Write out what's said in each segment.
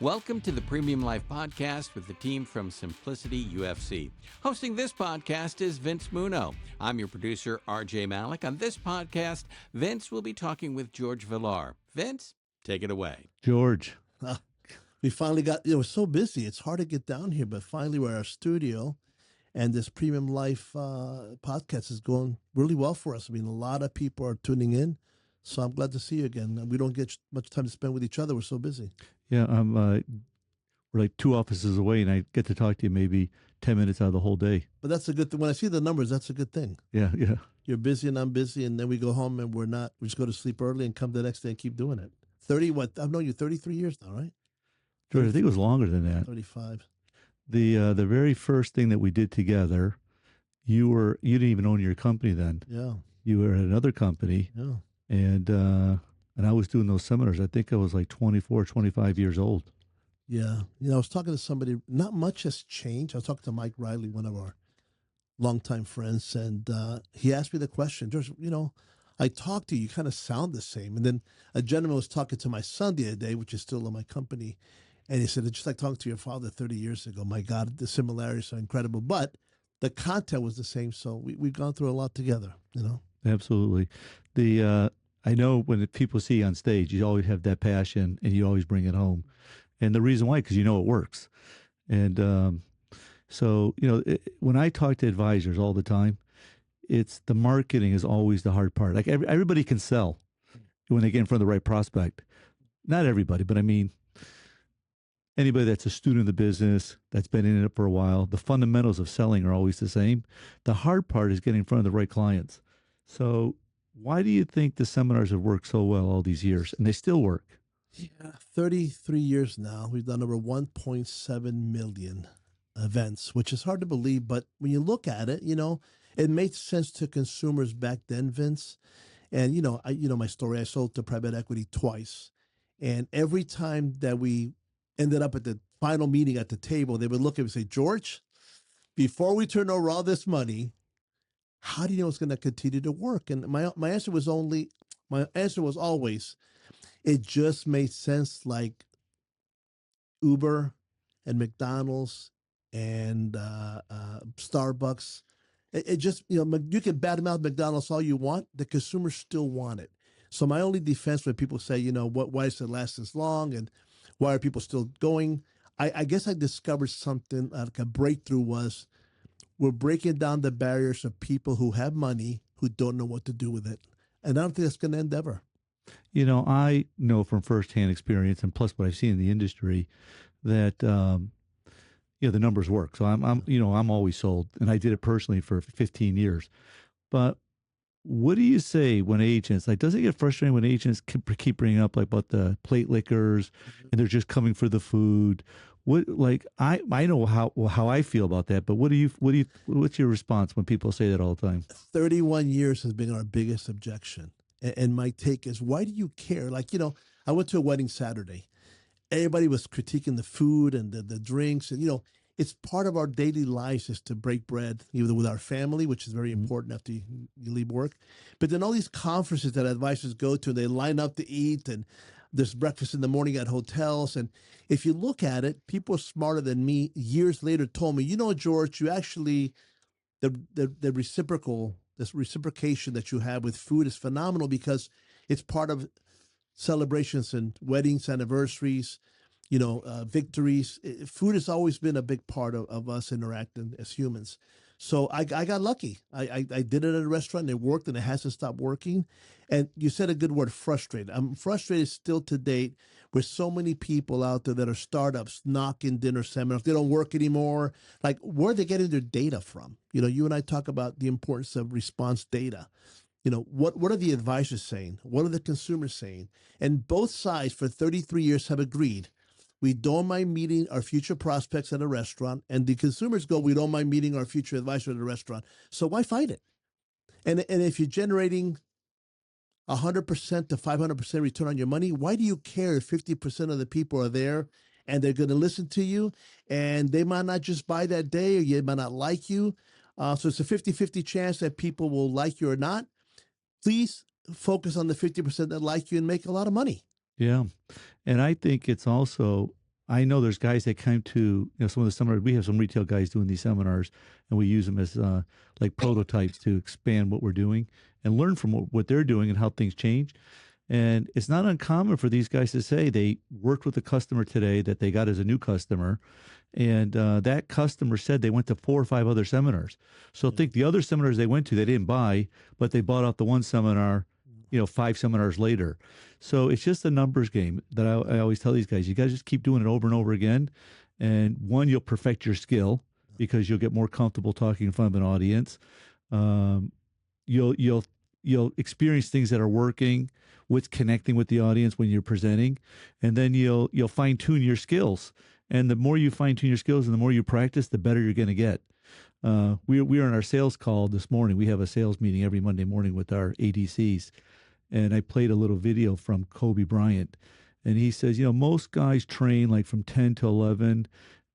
Welcome to the Premium Life podcast with the team from Simplicity UFC. Hosting this podcast is Vince Munno. I'm your producer, RJ Malik. On this podcast, Vince will be talking with Jorge Villar. Vince, take it away. George. We finally got, we're so busy. It's hard to get down here, but finally we're at our studio, and this Premium Life podcast is going really well for us. I mean, a lot of people are tuning in, so I'm glad to see you again. We don't get much time to spend with each other. We're so busy. Yeah, we're like 2 offices away, and I get to talk to you maybe 10 minutes out of the whole day. But that's a good thing. When I see the numbers, that's a good thing. Yeah. You're busy and I'm busy, and then we go home and we're not. We just go to sleep early and come the next day and keep doing it. I've known you 33 years now, right? George, I think it was longer than that. 35. The very first thing that we did together, you didn't even own your company then. Yeah. You were at another company. Yeah. And I was doing those seminars. I think I was like 24, 25 years old. Yeah. I was talking to somebody, not much has changed. I was talking to Mike Riley, one of our longtime friends, and he asked me the question, George, I talked to you, you kind of sound the same. And then a gentleman was talking to my son the other day, which is still in my company, and he said, it's just like talking to your father 30 years ago. My God, the similarities are incredible. But the content was the same, so we've gone through a lot together, Absolutely. I know when people see you on stage, you always have that passion and you always bring it home. And the reason why, because it works. And when I talk to advisors all the time, it's the marketing is always the hard part. Like everybody can sell when they get in front of the right prospect. Not everybody, but I mean, anybody that's a student of the business, that's been in it for a while, the fundamentals of selling are always the same. The hard part is getting in front of the right clients. So why do you think the seminars have worked so well all these years, and they still work? Yeah, 33 years now. We've done over 1.7 million events, which is hard to believe. But when you look at it, it made sense to consumers back then, Vince. And, my story, I sold to private equity twice. And every time that we ended up at the final meeting at the table, they would look at me and say, George, before we turn over all this money, how do you know it's going to continue to work? And my answer was always, it just made sense, like Uber and McDonald's and Starbucks. It just, you can badmouth McDonald's all you want. The consumers still want it. So my only defense when people say, why does it last this long? And why are people still going? I guess I discovered something, like a breakthrough was, we're breaking down the barriers of people who have money who don't know what to do with it. And I don't think that's going to end ever. I know from firsthand experience, and plus what I've seen in the industry, that the numbers work. So I'm always sold, and I did it personally for 15 years. But what do you say when agents, does it get frustrating when agents keep bringing up about the plate lickers and they're just coming for the food? I know how I feel about that, but what's your response when people say that all the time? 31 years has been our biggest objection. And my take is, why do you care? I went to a wedding Saturday. Everybody was critiquing the food and the drinks. And, it's part of our daily lives is to break bread, either with our family, which is very important after you leave work. But then all these conferences that advisors go to, they line up to eat, and there's breakfast in the morning at hotels. And if you look at it, people smarter than me years later told me, George, you actually, the reciprocation that you have with food is phenomenal because it's part of celebrations and weddings, anniversaries, victories. Food has always been a big part of us interacting as humans. So I got lucky. I did it at a restaurant, and it worked, and it hasn't stopped working. And you said a good word, frustrated. I'm frustrated still to date with so many people out there that are startups knocking dinner seminars. They don't work anymore. Like, where are they getting their data from? You and I talk about the importance of response data. What are the advisors saying? What are the consumers saying? And both sides for 33 years have agreed. We don't mind meeting our future prospects at a restaurant, and the consumers go, we don't mind meeting our future advisor at a restaurant. So why fight it? And if you're generating 100% to 500% return on your money, why do you care if 50% of the people are there and they're going to listen to you, and they might not just buy that day, or you might not like you? So it's a 50-50 chance that people will like you or not. Please focus on the 50% that like you and make a lot of money. Yeah. And I think it's also I know there's guys that come to some of the seminars. We have some retail guys doing these seminars, and we use them as like prototypes to expand what we're doing and learn from what they're doing and how things change. And it's not uncommon for these guys to say they worked with a customer today that they got as a new customer, and that customer said they went to 4 or 5 other seminars. So think the other seminars they went to, they didn't buy, but they bought off the one seminar, 5 seminars later. So it's just a numbers game that I always tell these guys. You got to just keep doing it over and over again. And one, you'll perfect your skill because you'll get more comfortable talking in front of an audience. You'll experience things that are working, what's connecting with the audience when you're presenting, and then you'll fine tune your skills. And the more you fine tune your skills and the more you practice, the better you're going to get. We were on our sales call this morning. We have a sales meeting every Monday morning with our ADCs. And I played a little video from Kobe Bryant. And he says, most guys train like from 10 to 11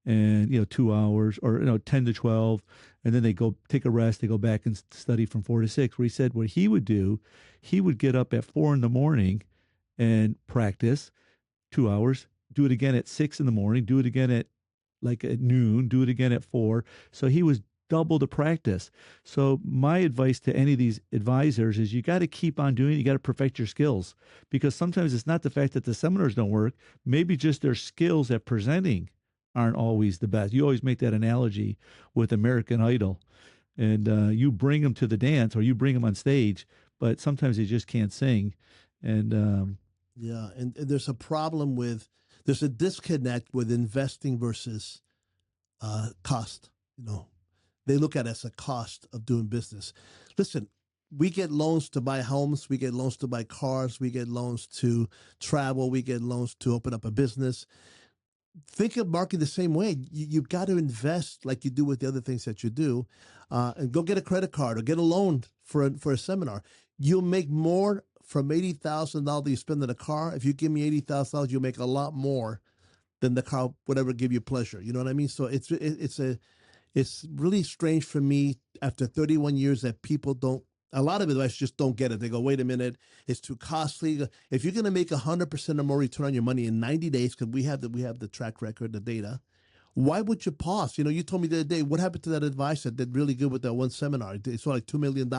and, 2 hours or, 10 to 12. And then they go take a rest. They go back and study from 4 to 6. Where he said what he would do, he would get up at 4 in the morning and practice 2 hours, do it again at 6 in the morning, do it again at noon, do it again at 4. So he was double the practice. So my advice to any of these advisors is you got to keep on doing it. You got to perfect your skills, because sometimes it's not the fact that the seminars don't work. Maybe just their skills at presenting aren't always the best. You always make that analogy with American Idol, and you bring them to the dance or you bring them on stage, but sometimes they just can't sing. And and there's a problem there's a disconnect with investing versus cost. They look at it as a cost of doing business. Listen, we get loans to buy homes. We get loans to buy cars. We get loans to travel. We get loans to open up a business. Think of marketing the same way. You've got to invest like you do with the other things that you do, and go get a credit card or get a loan for a seminar. You'll make more from $80,000 you spend on a car. If you give me $80,000, you'll make a lot more than the car would ever give you pleasure. You know what I mean? So it's really strange for me after 31 years that people a lot of advice just don't get it. They go, wait a minute, it's too costly. If you're going to make 100% or more return on your money in 90 days, because we have the track record, the data, why would you pause? You told me the other day, what happened to that advisor that did really good with that one seminar? He saw like $2 million.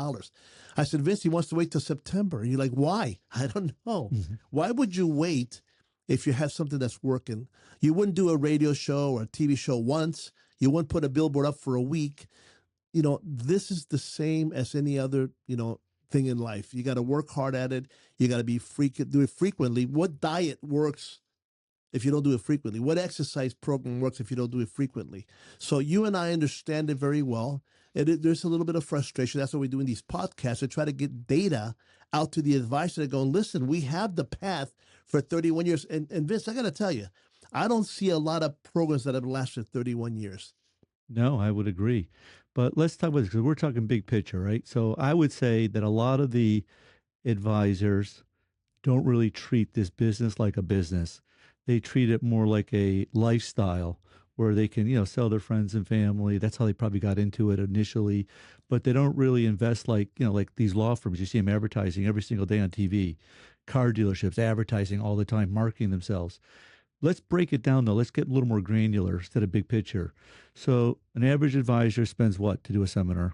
I said, Vince, he wants to wait till September. And you're like, why? I don't know. Mm-hmm. Why would you wait if you have something that's working? You wouldn't do a radio show or a TV show once. You wouldn't put a billboard up for a week. This is the same as any other, thing in life. You got to work hard at it. You got to do it frequently. What diet works if you don't do it frequently? What exercise program works if you don't do it frequently? So you and I understand it very well. There's a little bit of frustration. That's why we're doing these podcasts to try to get data out to the advisor that go, listen, we have the path for 31 years. And Vince, I got to tell you, I don't see a lot of programs that have lasted 31 years. No, I would agree. But let's talk about this because we're talking big picture, right? So I would say that a lot of the advisors don't really treat this business like a business. They treat it more like a lifestyle where they can, sell their friends and family. That's how they probably got into it initially. But they don't really invest like these law firms. You see them advertising every single day on TV, car dealerships advertising all the time, marketing themselves. Let's break it down, though. Let's get a little more granular instead of big picture. So an average advisor spends what to do a seminar?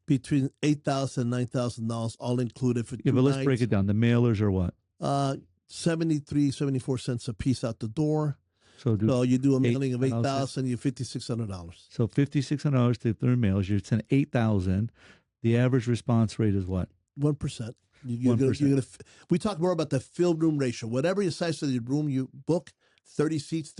Between $8,000 and $9,000, all included for 2 nights. Yeah, but let's break it down. The mailers are what? 74 cents a piece out the door. So you do a mailing of $8,000, you're $5,600. So $5,600 to 3 mails. You're sending $8,000. The average response rate is what? 1%. We talk more about the fill room ratio. Whatever your size of the room you book, 30 seats,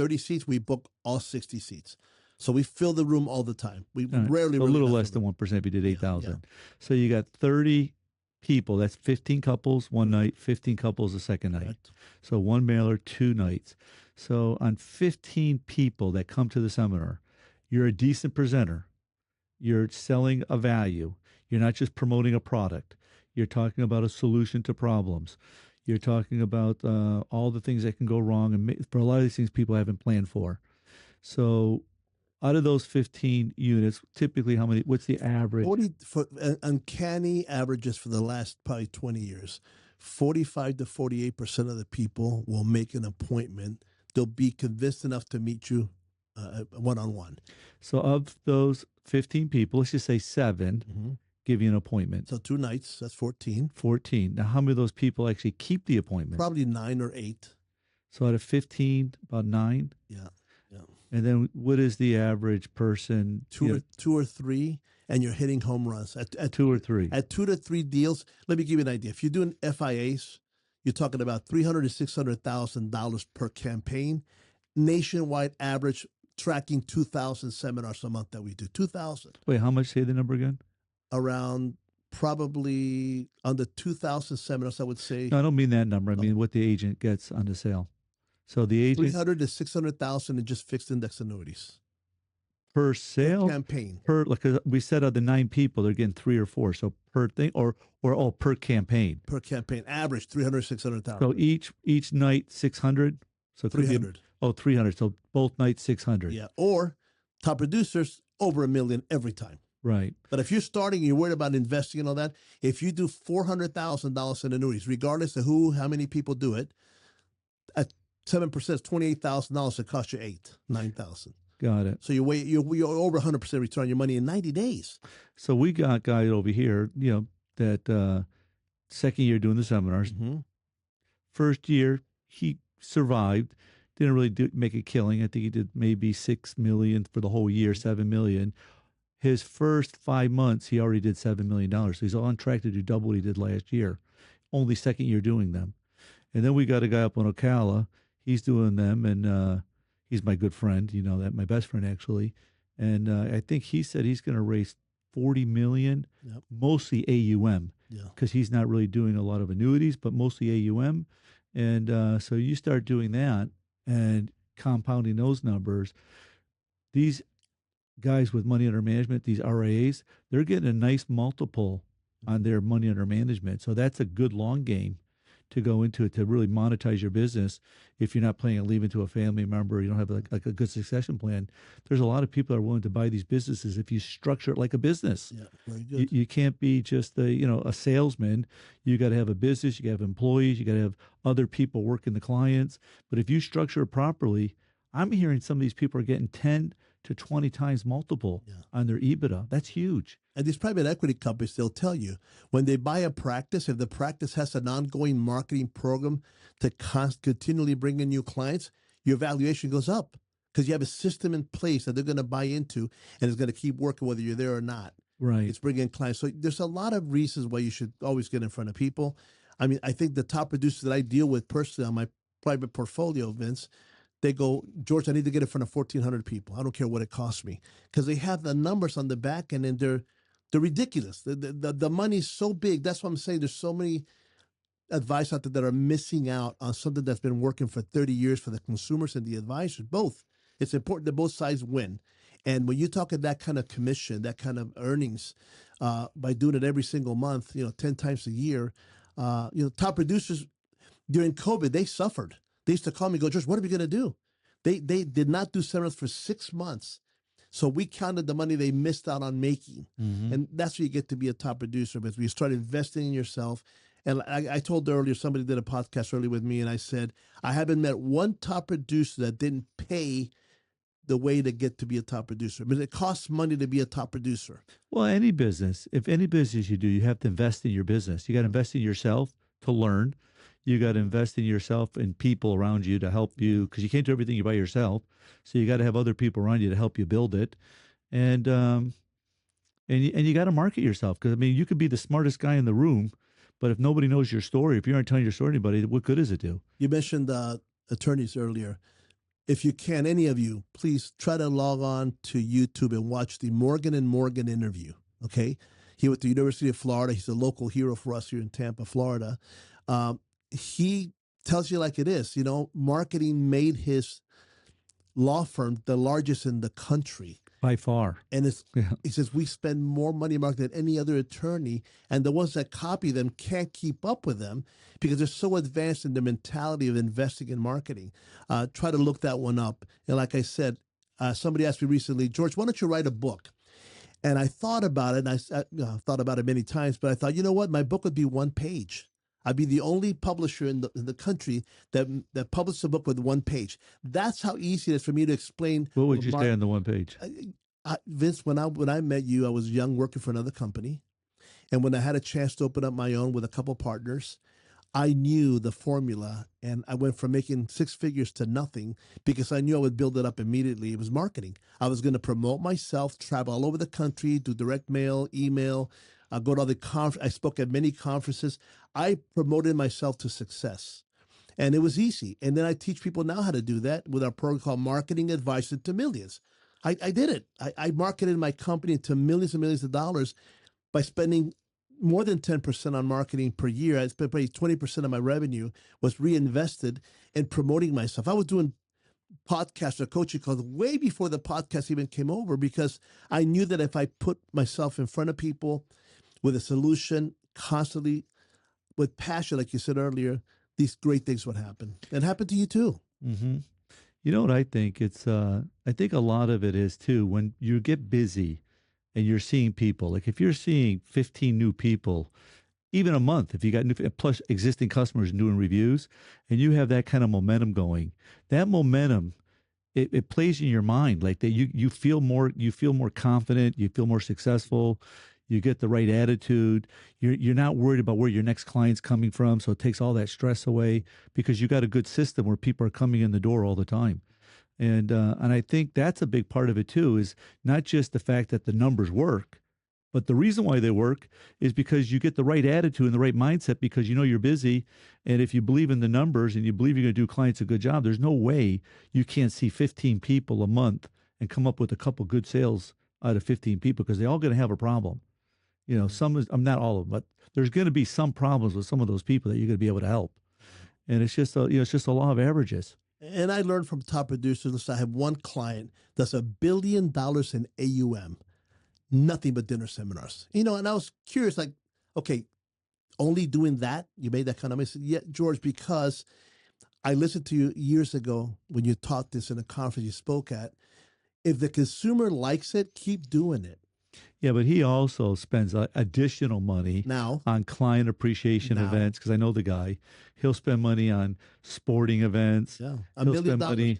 we book all 60 seats. So we fill the room all the time. We rarely. So a little less than 1% if you did 8,000. Yeah. So you got 30 people. That's 15 couples one night, 15 couples the second night. Correct. So 1 mailer, 2 nights. So on 15 people that come to the seminar, you're a decent presenter. You're selling a value. You're not just promoting a product. You're talking about a solution to problems. You're talking about all the things that can go wrong. And for a lot of these things, people haven't planned for. So out of those 15 units, typically what's the average? Uncanny averages for the last probably 20 years. 45 to 48% of the people will make an appointment they'll be convinced enough to meet you one-on-one. So of those 15 people, let's just say 7 give you an appointment. So 2 nights, that's 14. 14. Now, how many of those people actually keep the appointment? Probably 9 or 8. So out of 15, about 9. Yeah. And then what is the average person? Two or three, and you're hitting home runs. At 2 or 3. At 2 to 3 deals, let me give you an idea. If you're doing FIAs, you're talking about $300,000 to $600,000 per campaign. Nationwide average, tracking 2,000 seminars a month that we do. 2,000. Wait, how much? Say the number again. Around probably under 2,000 seminars, I would say. No, I don't mean that number. I mean what the agent gets on the sale. So the agent 300 to 600,000 in just fixed index annuities per sale, campaign. like we said, of the 9 people, they're getting 3 or 4. So per thing, or all per campaign. Per campaign, average 300, 600,000. So each night 600. So 300. 300. So both nights 600. Yeah, or top producers over $1 million every time. Right. But if you're starting, you're worried about investing and all that. If you do $400,000 in annuities, regardless of how many people do it, at 7% is $28,000. It costs you $9,000. Got it. So you're over 100% return on your money in 90 days. So we got guy over here, that second year doing the seminars. First year he survived, didn't really make a killing. I think he did maybe 6 million for the whole year, 7 million. His first 5 months, he already did $7 million. So he's on track to do double what he did last year. Only second year doing them. And then we got a guy up on Ocala. He's doing them, and he's my good friend. You know that, my best friend actually. And I think he said he's going to raise 40 million, mostly AUM, because he's not really doing a lot of annuities, but mostly AUM. And so you start doing that and compounding those numbers. These guys with money under management, these RIAs, they're getting a nice multiple on their money under management. So that's a good long game to go into it, to really monetize your business. If you're not planning on leaving to a family member, you don't have like a good succession plan. There's a lot of people that are willing to buy these businesses if you structure it like a business. Yeah, very good. You can't be just a salesman. You got to have a business. You got to have employees. You got to have other people working the clients. But if you structure it properly, I'm hearing some of these people are getting 10 to 20 times multiple on their EBITDA. That's huge. And these private equity companies, they'll tell you when they buy a practice, if the practice has an ongoing marketing program to continually bring in new clients, your valuation goes up because you have a system in place that they're going to buy into, and it's going to keep working whether you're there or not. Right. It's bringing in clients. So there's a lot of reasons why you should always get in front of people. I mean, I think the top producers that I deal with personally on my private portfolio, Vince, they go, George, I need to get in front of 1,400 people. I don't care what it costs me, because they have the numbers on the back end, and they're ridiculous. The money's so big. That's what I'm saying. There's so many advice out there that are missing out on something that's been working for 30 years for the consumers and the advisors. Both. It's important that both sides win. And when you talk at that kind of commission, that kind of earnings, by doing it every single month, 10 times a year, top producers during COVID, they suffered. They used to call me and go, George, what are we going to do? They did not do seminars for 6 months. So we counted the money they missed out on making. And that's where you get to be a top producer, because you start investing in yourself. And I told earlier, somebody did a podcast earlier with me, and I said, I haven't met one top producer that didn't pay the way to get to be a top producer. But it costs money to be a top producer. Well, any business, if any business you do, you have to invest in your business. You got to invest in yourself to learn. You got to invest in yourself and people around you to help you, because you can't do everything by yourself. So you got to have other people around you to help you build it. And you got to market yourself, because, I mean, you could be the smartest guy in the room, but if nobody knows your story, if you aren't telling your story to anybody, what good does it do? You mentioned attorneys earlier. If you can, any of you, please try to log on to YouTube and watch the Morgan & Morgan interview, okay? He went to the University of Florida. He's a local hero for us here in Tampa, Florida. He tells you like it is. Marketing made his law firm the largest in the country. By far. And he says, we spend more money marketing than any other attorney, and the ones that copy them can't keep up with them because they're so advanced in their mentality of investing in marketing. Try to look that one up. And like I said, somebody asked me recently, George, why don't you write a book? And I thought about it, and I thought about it many times, but I thought, you know what? My book would be 1 page. I'd be the only publisher in the country that published a book with one page. That's how easy it is for me to explain. What would you say on the one page? Vince, when I met you, I was young, working for another company, and when I had a chance to open up my own with a couple partners, I knew the formula, and I went from making six figures to nothing because I knew I would build it up immediately. It was marketing. I was going to promote myself, travel all over the country, do direct mail, email, go to other I spoke at many conferences. I promoted myself to success, and it was easy. And then I teach people now how to do that with our program called Marketing Advice to Millions. I did it. I marketed my company to millions and millions of dollars by spending more than 10% on marketing per year. I spent probably 20% of my revenue was reinvested in promoting myself. I was doing podcasts or coaching calls way before the podcast even came over because I knew that if I put myself in front of people with a solution constantly, with passion, like you said earlier, these great things would happen. It happened to you too. Mm-hmm. You know what I think? I think a lot of it is too, when you get busy and you're seeing people, like if you're seeing 15 new people, even a month, if you got new, plus existing customers doing reviews, and you have that kind of momentum going, that momentum, it plays in your mind like that. You feel more confident, you feel more successful, you get the right attitude. You're not worried about where your next client's coming from, so it takes all that stress away because you got a good system where people are coming in the door all the time. And I think that's a big part of it too, is not just the fact that the numbers work, but the reason why they work is because you get the right attitude and the right mindset because you know you're busy. And if you believe in the numbers and you believe you're going to do clients a good job, there's no way you can't see 15 people a month and come up with a couple good sales out of 15 people because they're all going to have a problem. You know, I'm not all of them, but there's going to be some problems with some of those people that you're going to be able to help. And it's just it's just a law of averages. And I learned from top producers. Listen, I have one client that's $1 billion in AUM, nothing but dinner seminars. You know, and I was curious, like, okay, only doing that, you made that kind of money? I said, yeah, George, because I listened to you years ago when you taught this in a conference you spoke at. If the consumer likes it, keep doing it. Yeah, but he also spends additional money now on client appreciation events because I know the guy. He'll spend money on sporting events. Yeah, he'll spend money,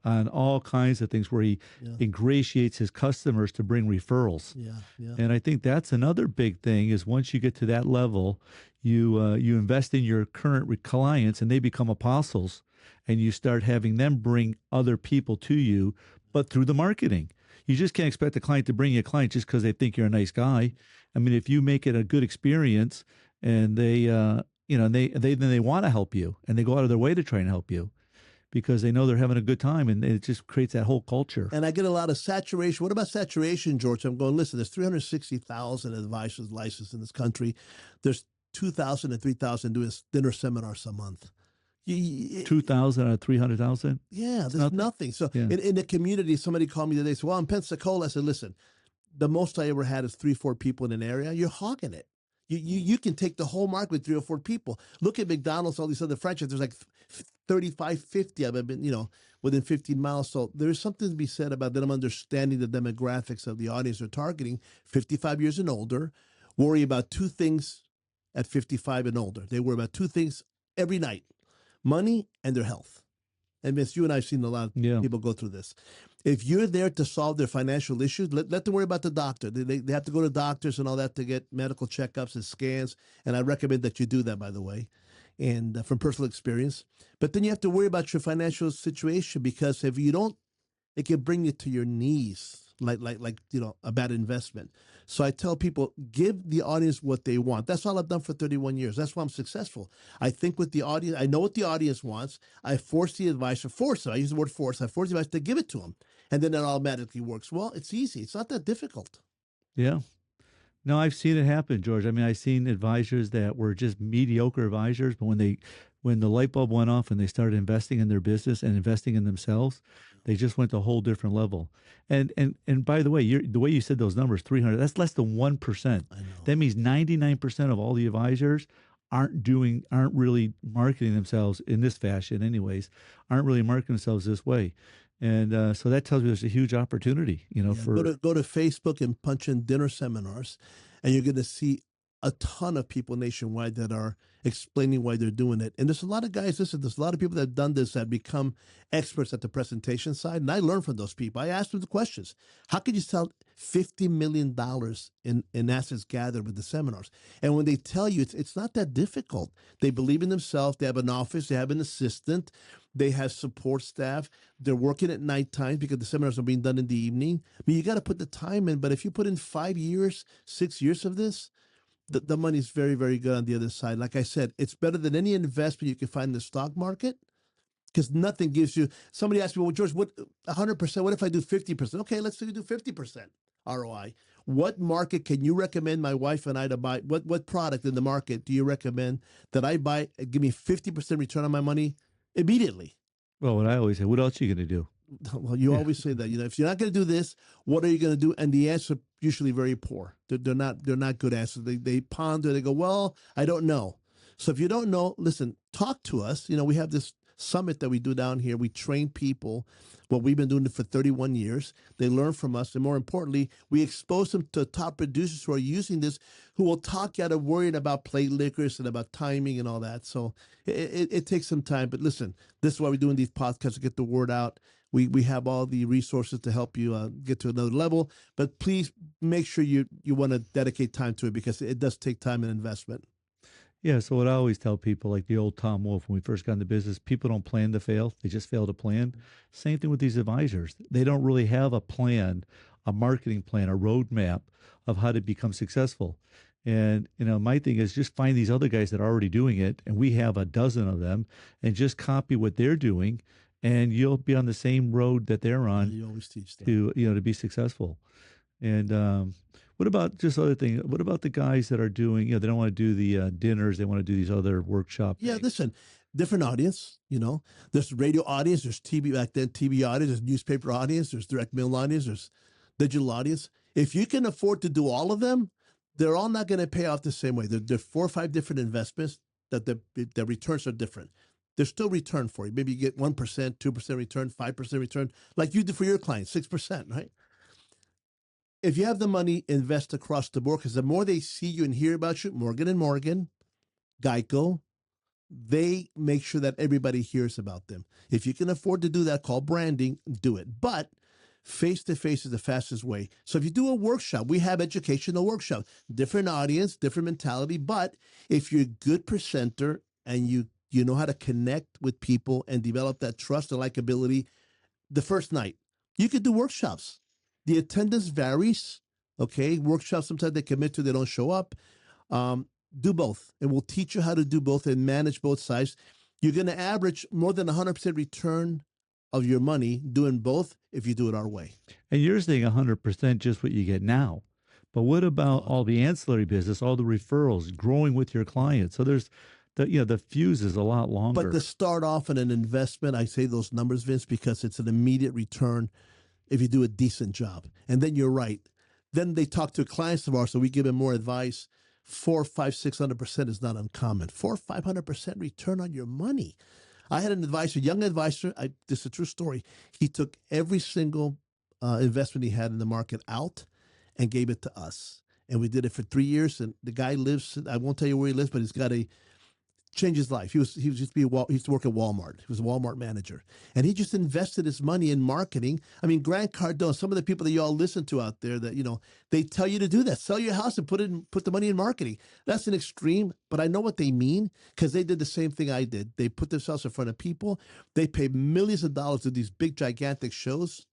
on all kinds of things where he ingratiates his customers to bring referrals. Yeah. And I think that's another big thing is once you get to that level, you invest in your current clients and they become apostles, and you start having them bring other people to you, but through the marketing. You just can't expect a client to bring you a client just because they think you're a nice guy. I mean, if you make it a good experience and they want to help you and they go out of their way to try and help you because they know they're having a good time, and it just creates that whole culture. And I get a lot of saturation. What about saturation, George? I'm going, listen, there's 360,000 advisors licensed in this country. There's 2,000 to 3,000 doing dinner seminars a month. 2,000 out of 300,000? Yeah, there's nothing. So in the community, somebody called me today. Said, well, in Pensacola, I said, listen, the most I ever had is 3-4 people in an area. You're hogging it. You can take the whole market with 3 or 4 people. Look at McDonald's, all these other franchises. There's like 35, 50. I've been, within 15 miles. So there's something to be said about them understanding the demographics of the audience they're targeting, 55 years and older, worry about 2 things at 55 and older. They worry about 2 things every night. Money and their health. And Vince, you and I have seen a lot of people go through this. If you're there to solve their financial issues, let them worry about the doctor. They have to go to doctors and all that to get medical checkups and scans. And I recommend that you do that, by the way, and from personal experience. But then you have to worry about your financial situation because if you don't, it can bring you to your knees, like a bad investment. So I tell people, give the audience what they want. That's all I've done for 31 years. That's why I'm successful. I think with the audience, I know what the audience wants. I force the advisor, I use the word force. I force the advisor to give it to them. And then it automatically works. Well, it's easy. It's not that difficult. Yeah. No, I've seen it happen, George. I mean, I've seen advisors that were just mediocre advisors, but when the light bulb went off and they started investing in their business and investing in themselves, they just went to a whole different level. And by the way, the way you said those numbers, 300, that's less than 1%. I know. That means 99% of all the advisors aren't really marketing themselves in this fashion anyways, aren't really marketing themselves this way. And so that tells me there's a huge opportunity, for go to Facebook and punch in dinner seminars, and you're going to see a ton of people nationwide that are explaining why they're doing it. And there's a lot of guys, listen, there's a lot of people that have done this that become experts at the presentation side. And I learn from those people. I ask them the questions. How could you sell $50 million in assets gathered with the seminars? And when they tell you it's not that difficult, they believe in themselves. They have an office. They have an assistant. They have support staff. They're working at nighttime because the seminars are being done in the evening. I mean, you got to put the time in. But if you put in 5 years, 6 years of this, the money is very, very good on the other side. Like I said, it's better than any investment you can find in the stock market because nothing gives you. Somebody asked me, well, George, what 100%? What if I do 50%? Okay, let's say you do 50% ROI. What market can you recommend my wife and I to buy? What product in the market do you recommend that I buy? Give me 50% return on my money immediately. Well, what I always say, what else are you going to do? Well, you always say that, if you're not going to do this, what are you going to do? And the answer usually very poor. They're not good answers. They ponder. They go, well, I don't know. So if you don't know, listen, talk to us. We have this summit that we do down here. We train people. Well, we've been doing it for 31 years. They learn from us. And more importantly, we expose them to top producers who are using this, who will talk you out of worrying about plate liquors and about timing and all that. So it takes some time. But listen, this is why we're doing these podcasts to get the word out. We have all the resources to help you get to another level. But please make sure you want to dedicate time to it because it does take time and investment. Yeah, so what I always tell people, like the old Tom Wolfe, when we first got into business, people don't plan to fail. They just fail to plan. Same thing with these advisors. They don't really have a plan, a marketing plan, a roadmap of how to become successful. And, my thing is just find these other guys that are already doing it, and we have a dozen of them, and just copy what they're doing, and you'll be on the same road that they're on. You always teach them. To be successful. And what about just other things? What about the guys that are doing, they don't want to do the dinners. They want to do these other workshops. Yeah, listen, different audience, There's radio audience, there's TV, back then TV audience, there's newspaper audience, there's direct mail audience, there's digital audience. If you can afford to do all of them, they're all not going to pay off the same way. There are 4 or 5 different investments that the returns are different. There's still return for you. Maybe you get 1%, 2% return, 5% return, like you do for your clients, 6%, right? If you have the money, invest across the board, because the more they see you and hear about you, Morgan & Morgan, Geico, they make sure that everybody hears about them. If you can afford to do that, call branding, do it. But face-to-face is the fastest way. So if you do a workshop, we have educational workshops, different audience, different mentality. But if you're a good presenter and you know how to connect with people and develop that trust and likability, the first night, you could do workshops. The attendance varies, okay? Workshops, sometimes they commit to, they don't show up. Do both, and we'll teach you how to do both and manage both sides. You're going to average more than 100% return of your money doing both if you do it our way. And you're saying 100% just what you get now. But what about all the ancillary business, all the referrals, growing with your clients? So there's the fuse is a lot longer. But to start off in an investment, I say those numbers, Vince, because it's an immediate return if you do a decent job. And then you're right. Then they talk to clients of ours, so we give them more advice. 400, 500, 600% is not uncommon. 400, 500% return on your money. I had an advisor, young advisor. This is a true story. He took every single investment he had in the market out and gave it to us. And we did it for 3 years. And the guy lives, I won't tell you where he lives, but he's got change his life. He used to work at Walmart. He was a Walmart manager, and he just invested his money in marketing. I mean, Grant Cardone, some of the people that you all listen to out there, that they tell you to do that. Sell your house and put the money in marketing. That's an extreme, but I know what they mean because they did the same thing I did. They put themselves in front of people. They paid millions of dollars to these big, gigantic shows.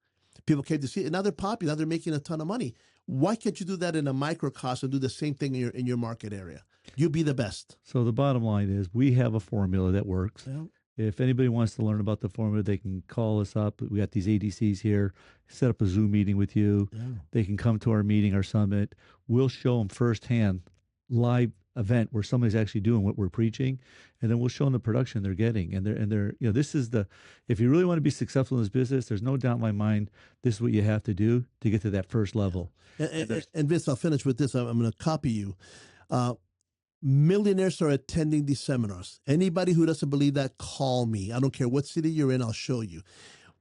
People came to see it, and now they're popular. Now they're making a ton of money. Why can't you do that in a microcosm and do the same thing in your market area? You be the best. So the bottom line is we have a formula that works. Yeah. If anybody wants to learn about the formula, they can call us up. We got these ADCs here, set up a Zoom meeting with you. Yeah. They can come to our meeting, our summit. We'll show them firsthand, live event where somebody's actually doing what we're preaching, and then we'll show them the production they're getting. And they're this is if you really want to be successful in this business, there's no doubt in my mind, this is what you have to do to get to that first level. And Vince, I'll finish with this. I'm going to copy you. Millionaires are attending these seminars. Anybody who doesn't believe that, call me. I don't care what city you're in, I'll show you.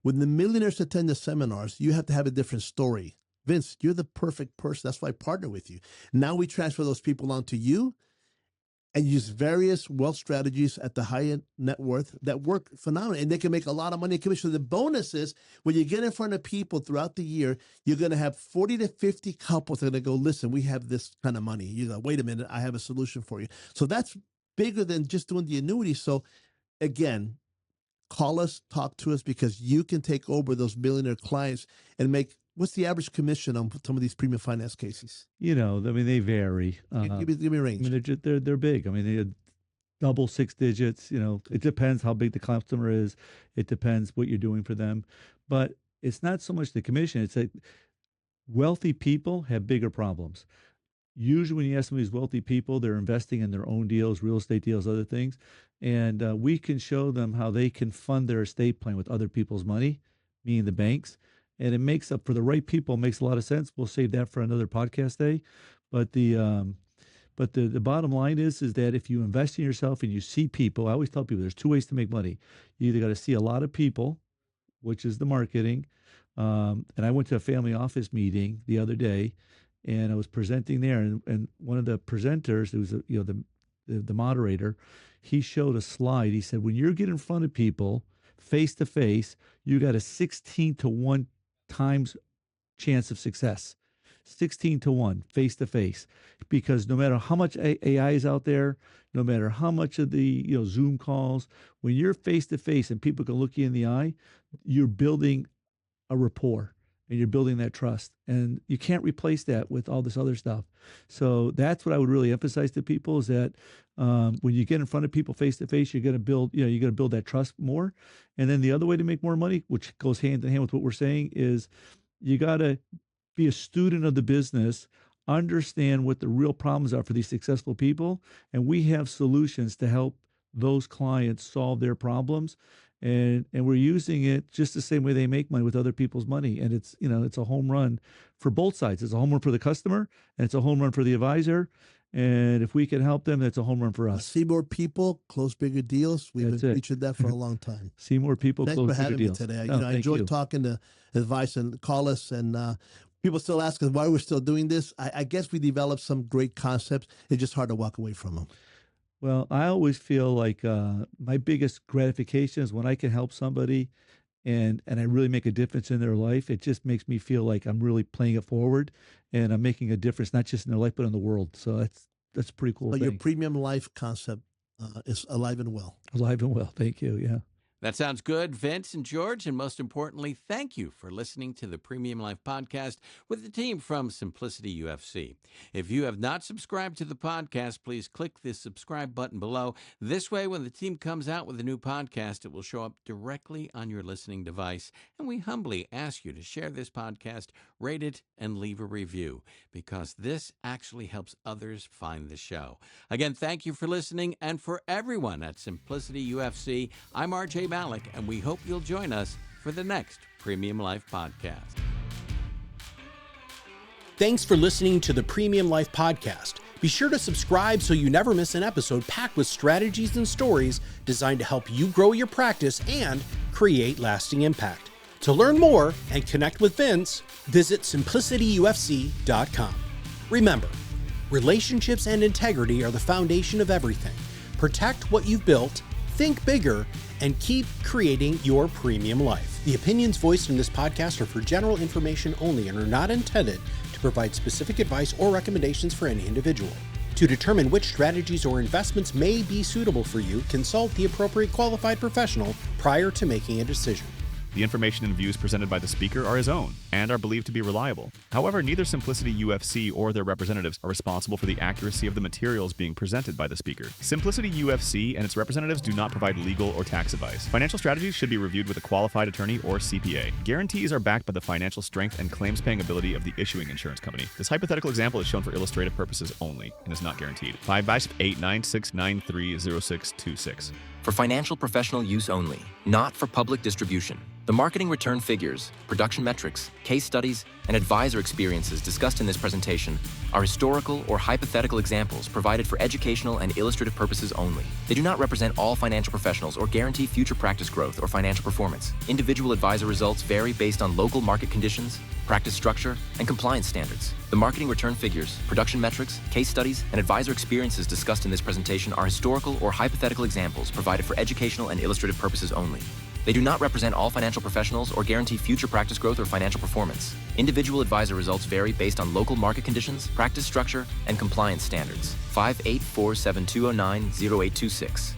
When the millionaires attend the seminars, you have to have a different story Vince, you're the perfect person. That's why I partner with you. Now we transfer those people onto you and use various wealth strategies at the high-end net worth that work phenomenally. And they can make a lot of money in commission. The bonus is when you get in front of people throughout the year, you're going to have 40 to 50 couples that are going to go, listen, we have this kind of money. You go, wait a minute, I have a solution for you. So that's bigger than just doing the annuity. So again, call us, talk to us, because you can take over those millionaire clients and make, what's the average commission on some of these premium finance cases? I mean, they vary. Give me a range. I mean, they're big. I mean, they double six digits. It depends how big the customer is. It depends what you're doing for them. But it's not so much the commission. It's like wealthy people have bigger problems. Usually when you ask some of these wealthy people, they're investing in their own deals, real estate deals, other things. And we can show them how they can fund their estate plan with other people's money, meaning the banks. And it makes up for the right people, makes a lot of sense. We'll save that for another podcast day. But the bottom line is that if you invest in yourself and you see people, I always tell people there's two ways to make money. You either got to see a lot of people, which is the marketing. And I went to a family office meeting the other day, and I was presenting there, and one of the presenters, it was the moderator, he showed a slide. He said, when you get in front of people face to face, you got a 16 to 1 times chance of success. 16 to 1 face to face, because no matter how much AI is out there, no matter how much of the Zoom calls, when you're face to face and people can look you in the eye, you're building a rapport and you're building that trust, and you can't replace that with all this other stuff. So that's what I would really emphasize to people, is that when you get in front of people face to face, you're going to build, you're going to build that trust more. And then the other way to make more money, which goes hand in hand with what we're saying, is you got to be a student of the business, understand what the real problems are for these successful people, and we have solutions to help those clients solve their problems. And we're using it just the same way they make money with other people's money. And it's a home run for both sides. It's a home run for the customer, and it's a home run for the advisor. And if we can help them, that's a home run for us. See more people, close bigger deals. We've been preaching that for a long time. See more people, Thanks close for having bigger deals. me today. I enjoyed talking to advice, and call us. And people still ask us why we're still doing this. I guess we developed some great concepts. It's just hard to walk away from them. Well, I always feel like my biggest gratification is when I can help somebody and I really make a difference in their life. It just makes me feel like I'm really playing it forward, and I'm making a difference, not just in their life, but in the world. So that's a pretty cool thing. Your PremiumLife concept is alive and well. Alive and well. Thank you. Yeah. That sounds good, Vince and George. And most importantly, thank you for listening to the Premium Life podcast with the team from Simplicity UFC. If you have not subscribed to the podcast, please click the subscribe button below. This way, when the team comes out with a new podcast, it will show up directly on your listening device. And we humbly ask you to share this podcast, rate it, and leave a review, because this actually helps others find the show. Again, thank you for listening. And for everyone at Simplicity UFC, I'm RJ Malik, and we hope you'll join us for the next Premium Life podcast. Thanks for listening to the Premium Life podcast. Be sure to subscribe so you never miss an episode packed with strategies and stories designed to help you grow your practice and create lasting impact. To learn more and connect with Vince, visit simplicityufc.com. Remember, relationships and integrity are the foundation of everything. Protect what you've built, think bigger, and keep creating your premium life. The opinions voiced in this podcast are for general information only and are not intended to provide specific advice or recommendations for any individual. To determine which strategies or investments may be suitable for you, consult the appropriate qualified professional prior to making a decision. The information and views presented by the speaker are his own and are believed to be reliable. However, neither Simplicity UFC or their representatives are responsible for the accuracy of the materials being presented by the speaker. Simplicity UFC and its representatives do not provide legal or tax advice. Financial strategies should be reviewed with a qualified attorney or CPA. Guarantees are backed by the financial strength and claims-paying ability of the issuing insurance company. This hypothetical example is shown for illustrative purposes only and is not guaranteed. 5 896930626. for financial professional use only, not for public distribution. The marketing return figures, production metrics, case studies, and advisor experiences discussed in this presentation are historical or hypothetical examples provided for educational and illustrative purposes only. They do not represent all financial professionals or guarantee future practice growth or financial performance. Individual advisor results vary based on local market conditions, practice structure, and compliance standards. The marketing return figures, production metrics, case studies, and advisor experiences discussed in this presentation are historical or hypothetical examples provided for educational and illustrative purposes only. They do not represent all financial professionals or guarantee future practice growth or financial performance. Individual advisor results vary based on local market conditions, practice structure, and compliance standards. 584-7209-0826.